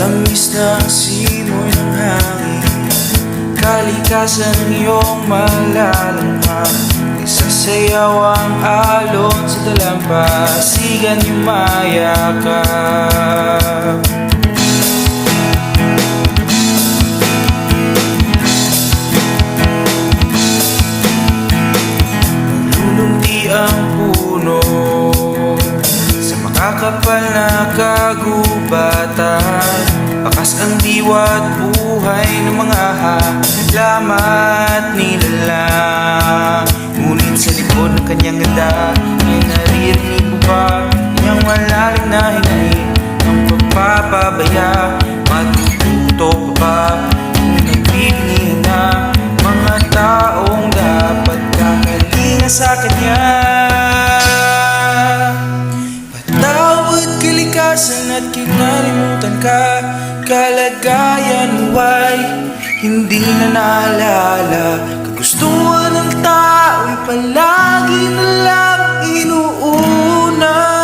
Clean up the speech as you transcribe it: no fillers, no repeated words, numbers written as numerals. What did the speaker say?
Tamis ng simoy ng hangin, kalikasan ng iyong malalanghap. Nagsasayaw ang alon sa dalampasigan iyong mayakap. Nalulunti ang puno sa makakapal na kagubatan. Bakas ang diwa at buhay ng mga halaman at nilalang. Ngunit sa likod ng kanyang ganda ay naririnig mo ba kanyang malalim na hinaing ang pagpapabaya? Matututo pa ba kung nagbibingihan na mga taong dapat kakalinga sa kanya? Patawad kalikasan at kinalimutan ka. Kalagayan mo ay hindi na naalala. Kagustuhan ng tao'y palagi na lang inuuna.